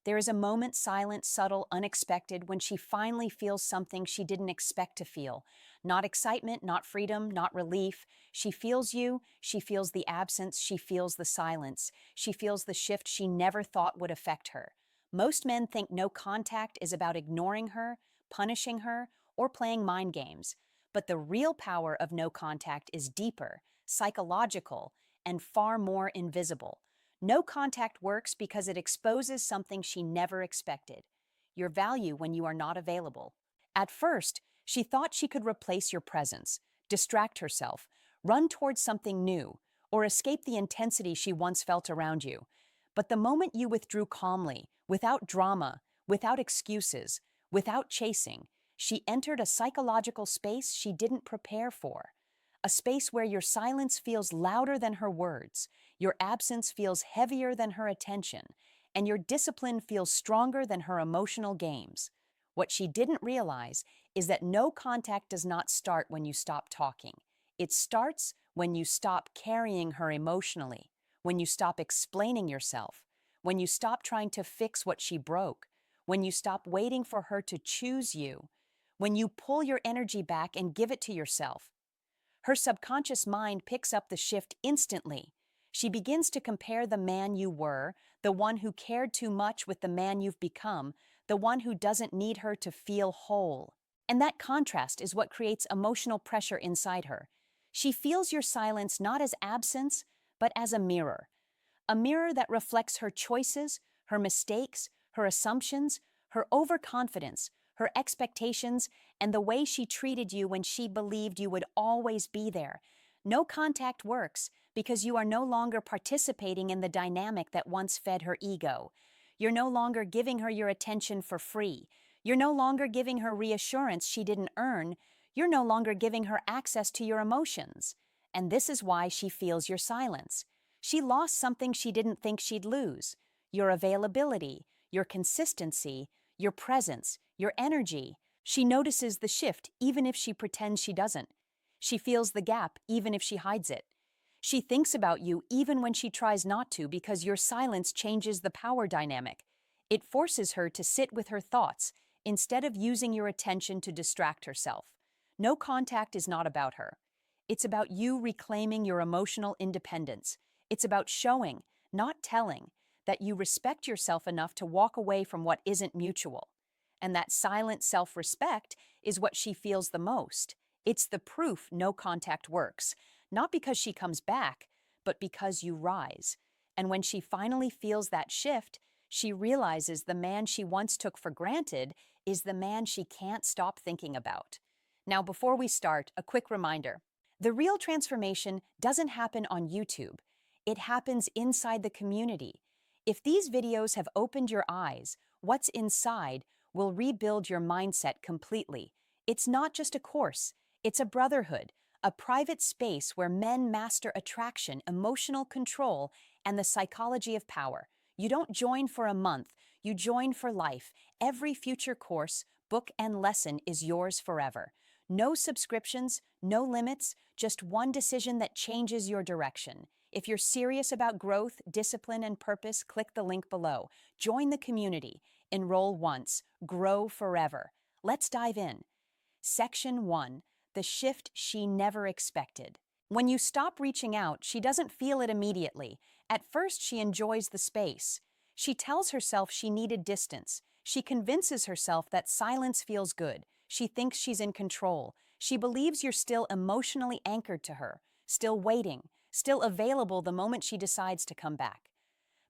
There is a moment, silent, subtle, unexpected, when she finally feels something she didn't expect to feel. Not excitement, not freedom, not relief. She feels you, she feels the absence, she feels the silence. She feels the shift she never thought would affect her. Most men think no contact is about ignoring her, punishing her, or playing mind games. But the real power of no contact is deeper, psychological, and far more invisible. No contact works because it exposes something she never expected: your value when you are not available. At first, she thought she could replace your presence, distract herself, run towards something new, or escape the intensity she once felt around you. But the moment you withdrew calmly, without drama, without excuses, without chasing, she entered a psychological space she didn't prepare for. A space where your silence feels louder than her words, your absence feels heavier than her attention, and your discipline feels stronger than her emotional games. What she didn't realize is that no contact does not start when you stop talking. It starts when you stop carrying her emotionally, when you stop explaining yourself, when you stop trying to fix what she broke, when you stop waiting for her to choose you, when you pull your energy back and give it to yourself. Her subconscious mind picks up the shift instantly. She begins to compare the man you were, the one who cared too much, with the man you've become, the one who doesn't need her to feel whole. And that contrast is what creates emotional pressure inside her. She feels your silence not as absence, but as a mirror that reflects her choices, her mistakes, her assumptions, her overconfidence, her expectations, and the way she treated you when she believed you would always be there. No contact works because you are no longer participating in the dynamic that once fed her ego. You're no longer giving her your attention for free. You're no longer giving her reassurance she didn't earn. You're no longer giving her access to your emotions. And this is why she feels your silence. She lost something she didn't think she'd lose: your availability, your consistency, your presence, your energy. She notices the shift even if she pretends she doesn't. She feels the gap even if she hides it. She thinks about you even when she tries not to, because your silence changes the power dynamic. It forces her to sit with her thoughts instead of using your attention to distract herself. No contact is not about her. It's about you reclaiming your emotional independence. It's about showing, not telling, that you respect yourself enough to walk away from what isn't mutual. And that silent self-respect is what she feels the most. It's the proof no contact works, not because she comes back, but because you rise. And when she finally feels that shift, she realizes the man she once took for granted is the man she can't stop thinking about. Now, before we start, a quick reminder. The real transformation doesn't happen on YouTube. It happens inside the community. If these videos have opened your eyes, what's inside will rebuild your mindset completely. It's not just a course, it's a brotherhood, a private space where men master attraction, emotional control, and the psychology of power. You don't join for a month, you join for life. Every future course, book, and lesson is yours forever. No subscriptions, no limits, just one decision that changes your direction. If you're serious about growth, discipline, and purpose, click the link below. Join the community. Enroll once, grow forever. Let's dive in. Section 1. The shift she never expected. When you stop reaching out, she doesn't feel it immediately. At first, she enjoys the space. She tells herself she needed distance. She convinces herself that silence feels good. She thinks she's in control. She believes you're still emotionally anchored to her, still waiting, still available the moment she decides to come back.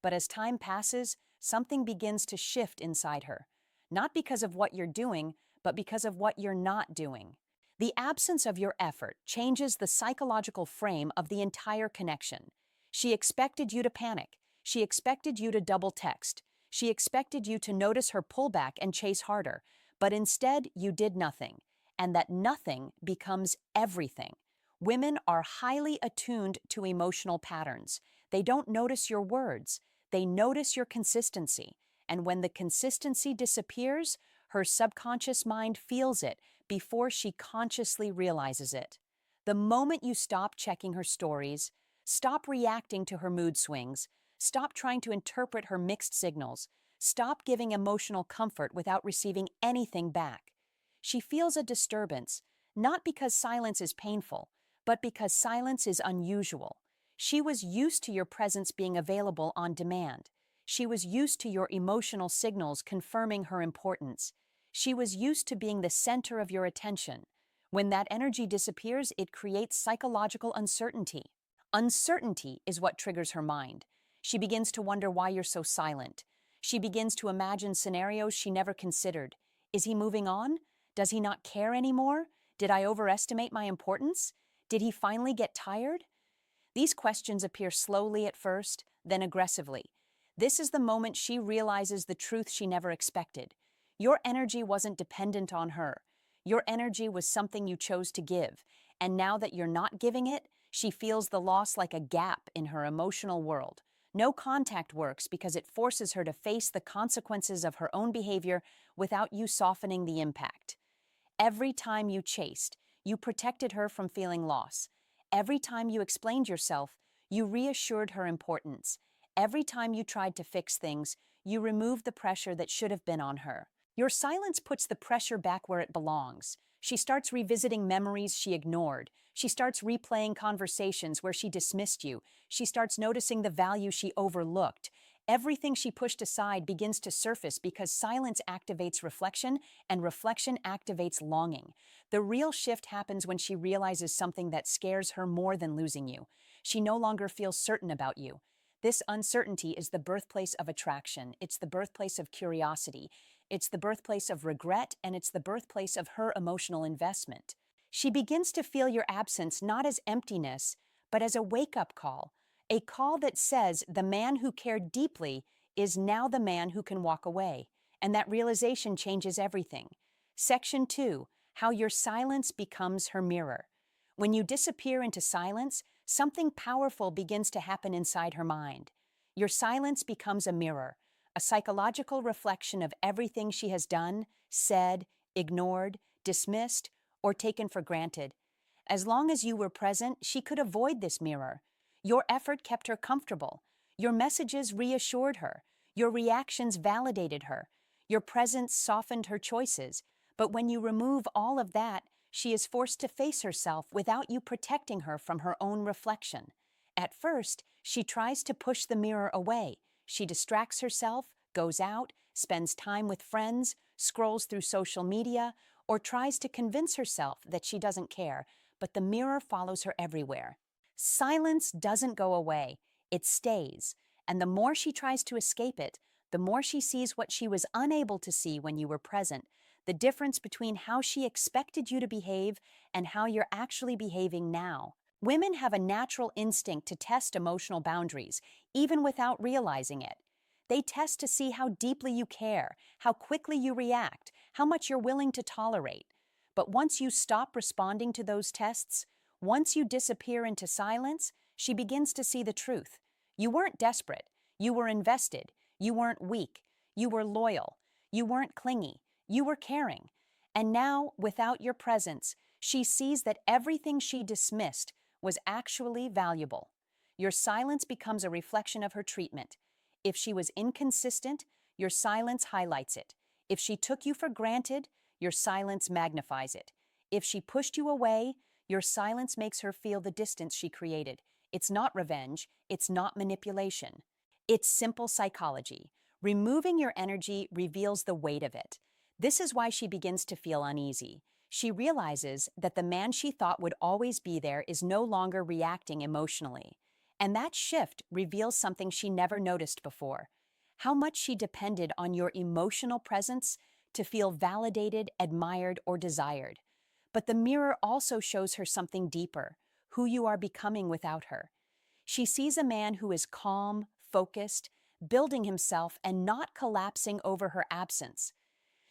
But as time passes, something begins to shift inside her. Not because of what you're doing, but because of what you're not doing. The absence of your effort changes the psychological frame of the entire connection. She expected you to panic. She expected you to double text. She expected you to notice her pullback and chase harder. But instead, you did nothing. And that nothing becomes everything. Women are highly attuned to emotional patterns. They don't notice your words. They notice your consistency. And when the consistency disappears, her subconscious mind feels it before she consciously realizes it. The moment you stop checking her stories, stop reacting to her mood swings, stop trying to interpret her mixed signals, Stop giving emotional comfort without receiving anything back. She feels a disturbance, not because silence is painful, but because silence is unusual. She was used to your presence being available on demand. She was used to your emotional signals confirming her importance. She was used to being the center of your attention. When that energy disappears, it creates psychological uncertainty. Uncertainty is what triggers her mind. She begins to wonder why you're so silent. She begins to imagine scenarios she never considered. Is he moving on? Does he not care anymore? Did I overestimate my importance? Did he finally get tired? These questions appear slowly at first, then aggressively. This is the moment she realizes the truth she never expected. Your energy wasn't dependent on her. Your energy was something you chose to give, and now that you're not giving it, she feels the loss like a gap in her emotional world. No contact works because it forces her to face the consequences of her own behavior without you softening the impact. Every time you chased, you protected her from feeling loss. Every time you explained yourself, you reassured her importance. Every time you tried to fix things, you removed the pressure that should have been on her. Your silence puts the pressure back where it belongs. She starts revisiting memories she ignored. She starts replaying conversations where she dismissed you. She starts noticing the value she overlooked. Everything she pushed aside begins to surface because silence activates reflection, and reflection activates longing. The real shift happens when she realizes something that scares her more than losing you. She no longer feels certain about you. This uncertainty is the birthplace of attraction. It's the birthplace of curiosity. It's the birthplace of regret, and it's the birthplace of her emotional investment. She begins to feel your absence not as emptiness, but as a wake-up call. A call that says the man who cared deeply is now the man who can walk away. And that realization changes everything. Section 2. How your silence becomes her mirror. When you disappear into silence, something powerful begins to happen inside her mind. Your silence becomes a mirror, a psychological reflection of everything she has done, said, ignored, dismissed, or taken for granted. As long as you were present, she could avoid this mirror. Your effort kept her comfortable. Your messages reassured her. Your reactions validated her. Your presence softened her choices. But when you remove all of that, she is forced to face herself without you protecting her from her own reflection. At first, she tries to push the mirror away. She distracts herself, goes out, spends time with friends, scrolls through social media, or tries to convince herself that she doesn't care, but the mirror follows her everywhere. Silence doesn't go away, it stays, and the more she tries to escape it, the more she sees what she was unable to see when you were present, the difference between how she expected you to behave and how you're actually behaving now. Women have a natural instinct to test emotional boundaries, even without realizing it. They test to see how deeply you care, how quickly you react, how much you're willing to tolerate. But once you stop responding to those tests, once you disappear into silence, she begins to see the truth. You weren't desperate. You were invested. You weren't weak. You were loyal. You weren't clingy. You were caring. And now, without your presence, she sees that everything she dismissed was actually valuable. Your silence becomes a reflection of her treatment. If she was inconsistent, your silence highlights it. If she took you for granted, your silence magnifies it. If she pushed you away, your silence makes her feel the distance she created. It's not revenge. It's not manipulation. It's simple psychology. Removing your energy reveals the weight of it. This is why she begins to feel uneasy. She realizes that the man she thought would always be there is no longer reacting emotionally. And that shift reveals something she never noticed before: how much she depended on your emotional presence to feel validated, admired, or desired. But the mirror also shows her something deeper: who you are becoming without her. She sees a man who is calm, focused, building himself and not collapsing over her absence.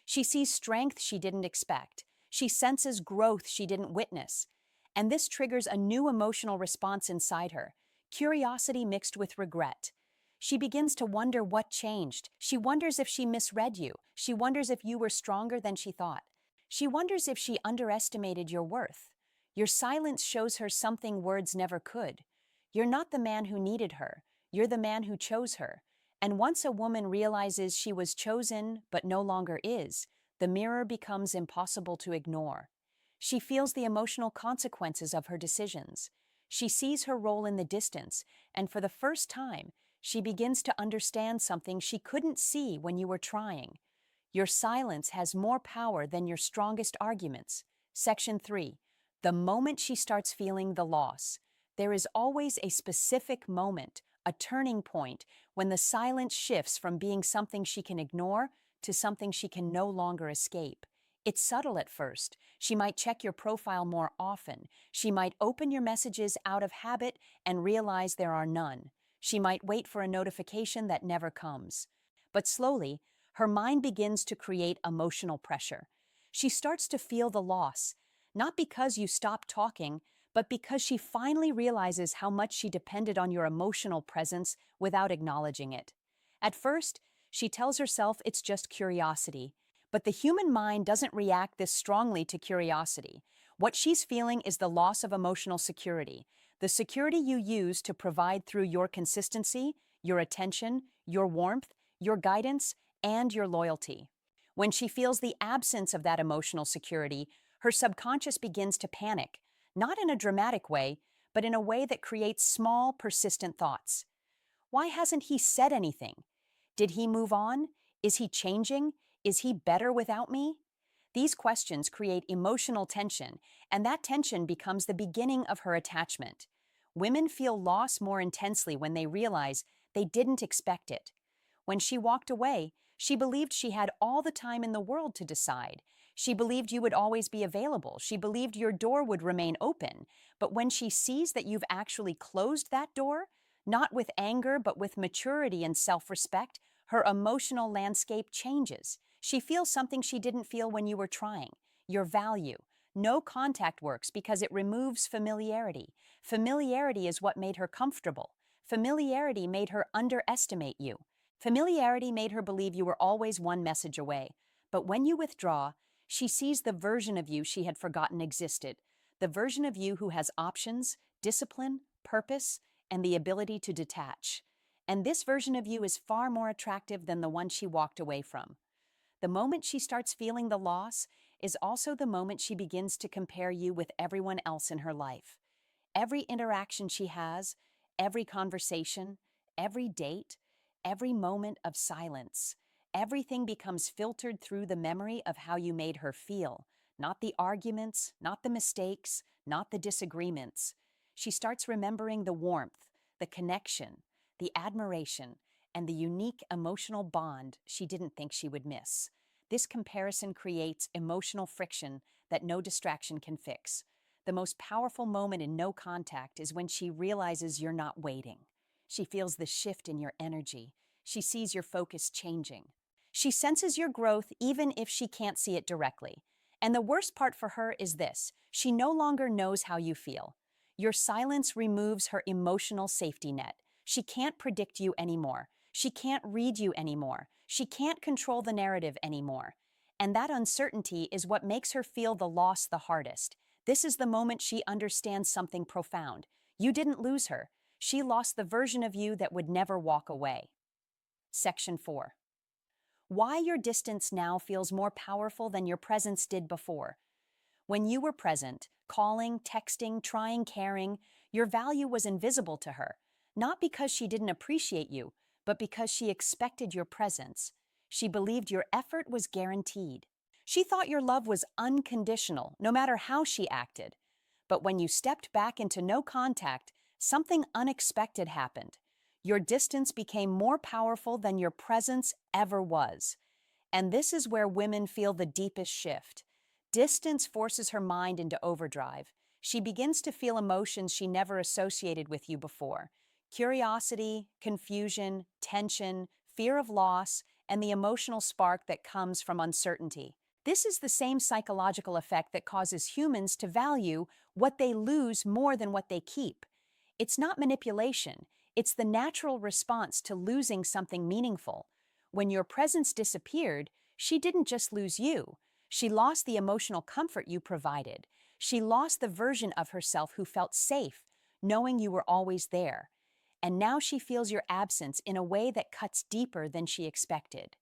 She sees strength she didn't expect. She senses growth she didn't witness. And this triggers a new emotional response inside her: curiosity mixed with regret. She begins to wonder what changed. She wonders if she misread you. She wonders if you were stronger than she thought. She wonders if she underestimated your worth. Your silence shows her something words never could. You're not the man who needed her. You're the man who chose her. And once a woman realizes she was chosen but no longer is, the mirror becomes impossible to ignore. She feels the emotional consequences of her decisions. She sees her role in the distance, and for the first time, she begins to understand something she couldn't see when you were trying. Your silence has more power than your strongest arguments. Section 3. The moment she starts feeling the loss. There is always a specific moment, a turning point, when the silence shifts from being something she can ignore to something she can no longer escape. It's subtle at first. She might check your profile more often. She might open your messages out of habit and realize there are none. She might wait for a notification that never comes. But slowly, her mind begins to create emotional pressure. She starts to feel the loss, not because you stopped talking, but because she finally realizes how much she depended on your emotional presence without acknowledging it. At first, she tells herself it's just curiosity, but the human mind doesn't react this strongly to curiosity. What she's feeling is the loss of emotional security, the security you use to provide through your consistency, your attention, your warmth, your guidance, and your loyalty. When she feels the absence of that emotional security, her subconscious begins to panic, not in a dramatic way, but in a way that creates small, persistent thoughts. Why hasn't he said anything? Did he move on? Is he changing? Is he better without me? These questions create emotional tension, and that tension becomes the beginning of her attachment. Women feel loss more intensely when they realize they didn't expect it. When she walked away, she believed she had all the time in the world to decide. She believed you would always be available. She believed your door would remain open. But when she sees that you've actually closed that door, not with anger, but with maturity and self-respect, her emotional landscape changes. She feels something she didn't feel when you were trying. Your value. No contact works because it removes familiarity. Familiarity is what made her comfortable. Familiarity made her underestimate you. Familiarity made her believe you were always one message away. But when you withdraw, she sees the version of you she had forgotten existed, the version of you who has options, discipline, purpose, and the ability to detach. And this version of you is far more attractive than the one she walked away from. The moment she starts feeling the loss is also the moment she begins to compare you with everyone else in her life. Every interaction she has, every conversation, every date, every moment of silence, everything becomes filtered through the memory of how you made her feel, not the arguments, not the mistakes, not the disagreements. She starts remembering the warmth, the connection, the admiration, and the unique emotional bond she didn't think she would miss. This comparison creates emotional friction that no distraction can fix. The most powerful moment in no contact is when she realizes you're not waiting. She feels the shift in your energy. She sees your focus changing. She senses your growth even if she can't see it directly. And the worst part for her is this: she no longer knows how you feel. Your silence removes her emotional safety net. She can't predict you anymore. She can't read you anymore. She can't control the narrative anymore. And that uncertainty is what makes her feel the loss the hardest. This is the moment she understands something profound. You didn't lose her. She lost the version of you that would never walk away. Section 4. Why your distance now feels more powerful than your presence did before. When you were present, calling, texting, trying, caring, your value was invisible to her, not because she didn't appreciate you, but because she expected your presence. She believed your effort was guaranteed. She thought your love was unconditional, no matter how she acted. But when you stepped back into no contact, something unexpected happened. Your distance became more powerful than your presence ever was. And this is where women feel the deepest shift. Distance forces her mind into overdrive. She begins to feel emotions she never associated with you before. Curiosity, confusion, tension, fear of loss, and the emotional spark that comes from uncertainty. This is the same psychological effect that causes humans to value what they lose more than what they keep. It's not manipulation. It's the natural response to losing something meaningful. When your presence disappeared, she didn't just lose you. She lost the emotional comfort you provided. She lost the version of herself who felt safe, knowing you were always there. and now she feels your absence in a way that cuts deeper than she expected.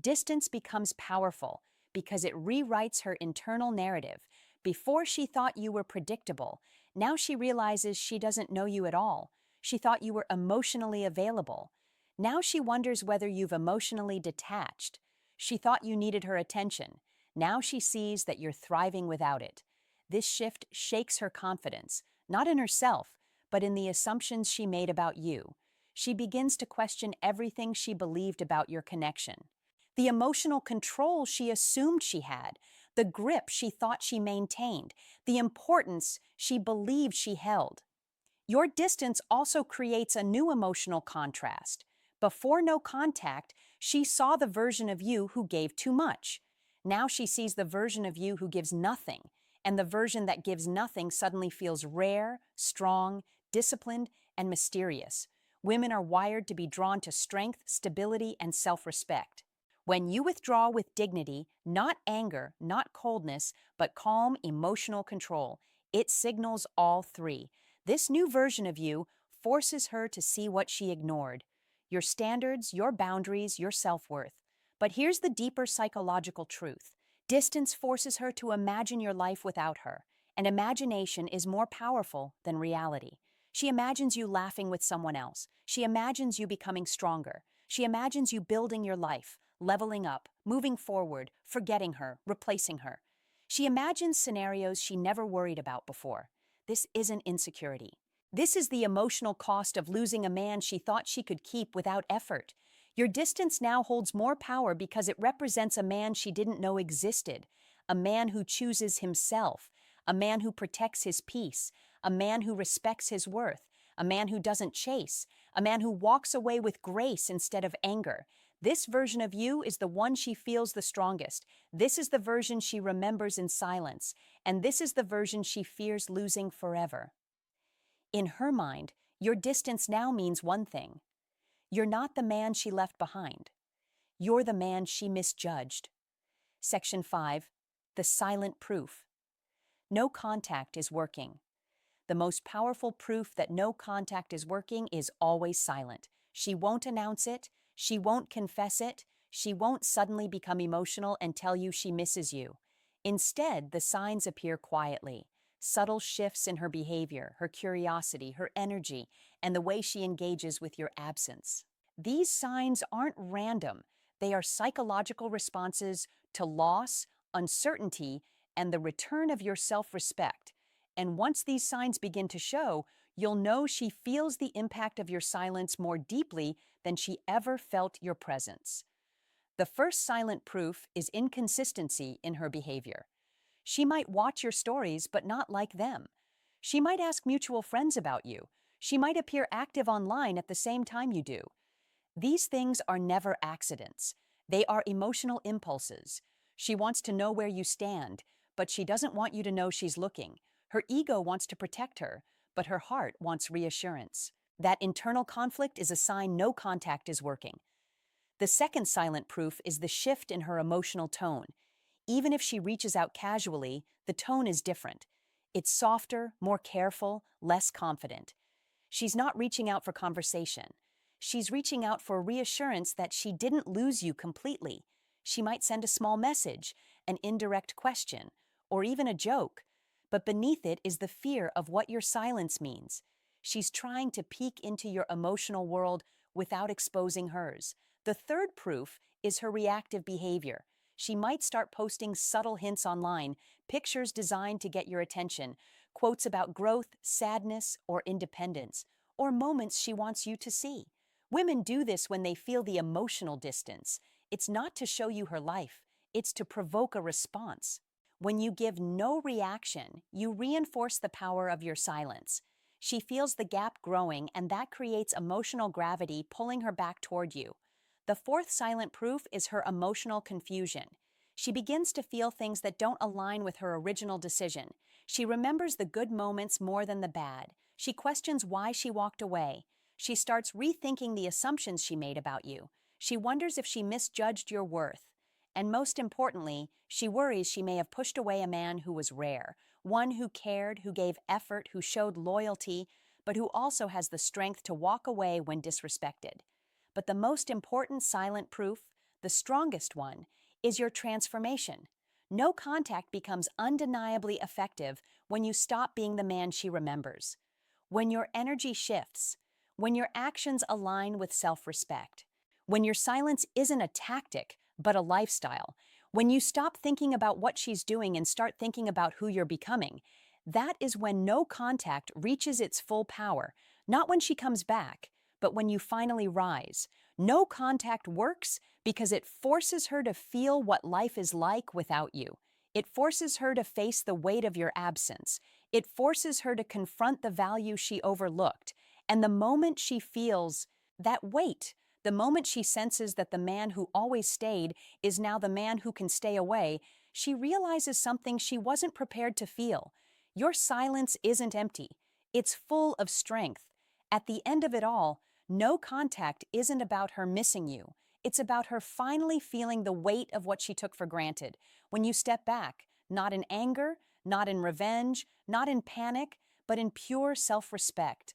Distance becomes powerful because it rewrites her internal narrative. Before she thought you were predictable, now she realizes she doesn't know you at all. She thought you were emotionally available. Now she wonders whether you've emotionally detached. She thought you needed her attention. Now she sees that you're thriving without it. This shift shakes her confidence, not in herself, but in the assumptions she made about you. She begins to question everything she believed about your connection. The emotional control she assumed she had, the grip she thought she maintained, the importance she believed she held. Your distance also creates a new emotional contrast. Before no contact, she saw the version of you who gave too much. Now she sees the version of you who gives nothing, and the version that gives nothing suddenly feels rare, strong, disciplined, and mysterious. Women are wired to be drawn to strength, stability, and self-respect. When you withdraw with dignity, not anger, not coldness, but calm, emotional control, it signals all three. This new version of you forces her to see what she ignored: your standards, your boundaries, your self-worth. But here's the deeper psychological truth. Distance forces her to imagine your life without her, and imagination is more powerful than reality. She imagines you laughing with someone else. She imagines you becoming stronger. She imagines you building your life, leveling up, moving forward, forgetting her, replacing her. She imagines scenarios she never worried about before. This isn't insecurity. This is the emotional cost of losing a man she thought she could keep without effort. Your distance now holds more power because it represents a man she didn't know existed, a man who chooses himself, a man who protects his peace, a man who respects his worth, a man who doesn't chase, a man who walks away with grace instead of anger. This version of you is the one she feels the strongest. This is the version she remembers in silence, and this is the version she fears losing forever. In her mind, your distance now means one thing. You're not the man she left behind. You're the man she misjudged. Section 5. The silent proof. No contact is working. The most powerful proof that no contact is working is always silent. She won't announce it. She won't confess it. She won't suddenly become emotional and tell you she misses you. Instead, the signs appear quietly. Subtle shifts in her behavior, her curiosity, her energy, and the way she engages with your absence. These signs aren't random. They are psychological responses to loss, uncertainty, and the return of your self-respect. And once these signs begin to show, you'll know she feels the impact of your silence more deeply than she ever felt your presence. The first silent proof is inconsistency in her behavior. She might watch your stories but not like them. She might ask mutual friends about you. She might appear active online at the same time you do. These things are never accidents. They are emotional impulses. She wants to know where you stand, but she doesn't want you to know she's looking. Her ego wants to protect her, but her heart wants reassurance. That internal conflict is a sign no contact is working. The second silent proof is the shift in her emotional tone. Even if she reaches out casually, the tone is different. It's softer, more careful, less confident. She's not reaching out for conversation. She's reaching out for reassurance that she didn't lose you completely. She might send a small message, an indirect question, or even a joke. But beneath it is the fear of what your silence means. She's trying to peek into your emotional world without exposing hers. The third proof is her reactive behavior. She might start posting subtle hints online, pictures designed to get your attention, quotes about growth, sadness, or independence, or moments she wants you to see. Women do this when they feel the emotional distance. It's not to show you her life, it's to provoke a response. When you give no reaction, you reinforce the power of your silence. She feels the gap growing, and that creates emotional gravity pulling her back toward you. The fourth silent proof is her emotional confusion. She begins to feel things that don't align with her original decision. She remembers the good moments more than the bad. She questions why she walked away. She starts rethinking the assumptions she made about you. She wonders if she misjudged your worth. And most importantly, she worries she may have pushed away a man who was rare, one who cared, who gave effort, who showed loyalty, but who also has the strength to walk away when disrespected. But the most important silent proof, the strongest one, is your transformation. No contact becomes undeniably effective when you stop being the man she remembers. When your energy shifts, when your actions align with self-respect, when your silence isn't a tactic, but a lifestyle, when you stop thinking about what she's doing and start thinking about who you're becoming, that is when no contact reaches its full power, not when she comes back, but when you finally rise. No contact works because it forces her to feel what life is like without you. It forces her to face the weight of your absence. It forces her to confront the value she overlooked. And the moment she feels that weight, the moment she senses that the man who always stayed is now the man who can stay away, she realizes something she wasn't prepared to feel. Your silence isn't empty. It's full of strength. At the end of it all, no contact isn't about her missing you. It's about her finally feeling the weight of what she took for granted. When you step back, not in anger, not in revenge, not in panic, but in pure self-respect.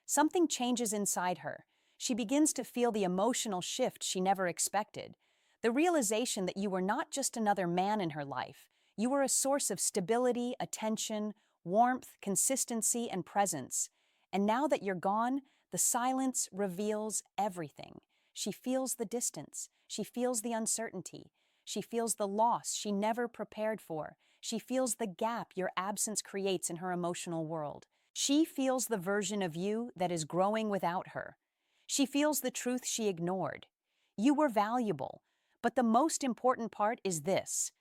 Something changes inside her. She begins to feel the emotional shift she never expected. The realization that you were not just another man in her life. You were a source of stability, attention, warmth, consistency, and presence. And now that you're gone, the silence reveals everything. She feels the distance. She feels the uncertainty. She feels the loss she never prepared for. She feels the gap your absence creates in her emotional world. She feels the version of you that is growing without her. She feels the truth she ignored. You were valuable, but the most important part is this.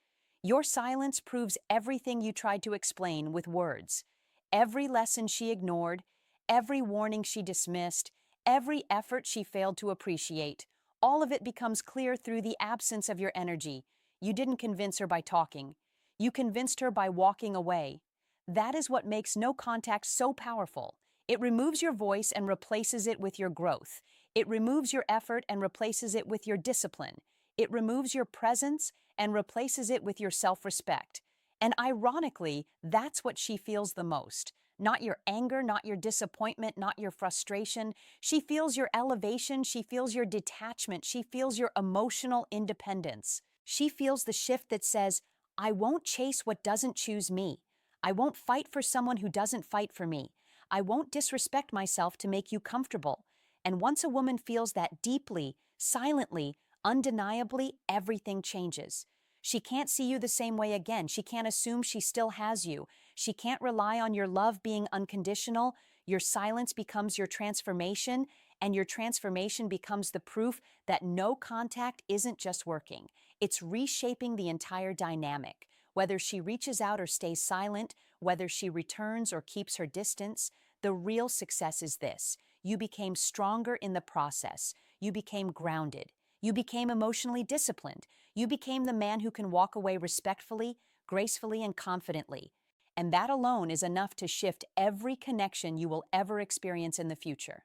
Your silence proves everything you tried to explain with words. Every lesson she ignored, every warning she dismissed, every effort she failed to appreciate, all of it becomes clear through the absence of your energy. You didn't convince her by talking. You convinced her by walking away. That is what makes no contact so powerful. It removes your voice and replaces it with your growth. It removes your effort and replaces it with your discipline. It removes your presence and replaces it with your self-respect. And ironically, that's what she feels the most. Not your anger, not your disappointment, not your frustration. She feels your elevation, she feels your detachment, she feels your emotional independence. She feels the shift that says, I won't chase what doesn't choose me. I won't fight for someone who doesn't fight for me. I won't disrespect myself to make you comfortable. And once a woman feels that deeply, silently, undeniably, everything changes. She can't see you the same way again. She can't assume she still has you. She can't rely on your love being unconditional. Your silence becomes your transformation, and your transformation becomes the proof that no contact isn't just working. It's reshaping the entire dynamic. Whether she reaches out or stays silent, whether she returns or keeps her distance, the real success is this. You became stronger in the process. You became grounded. You became emotionally disciplined. You became the man who can walk away respectfully, gracefully, and confidently. And that alone is enough to shift every connection you will ever experience in the future.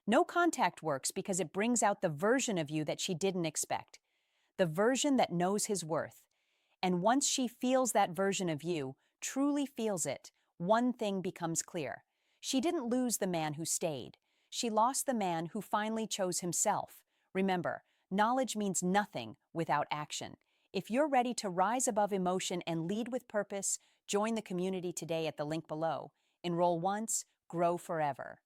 No contact works because it brings out the version of you that she didn't expect, the version that knows his worth. And once she feels that version of you, truly feels it, one thing becomes clear. She didn't lose the man who stayed. She lost the man who finally chose himself. Remember, knowledge means nothing without action. If you're ready to rise above emotion and lead with purpose, join the community today at the link below. Enroll once, grow forever.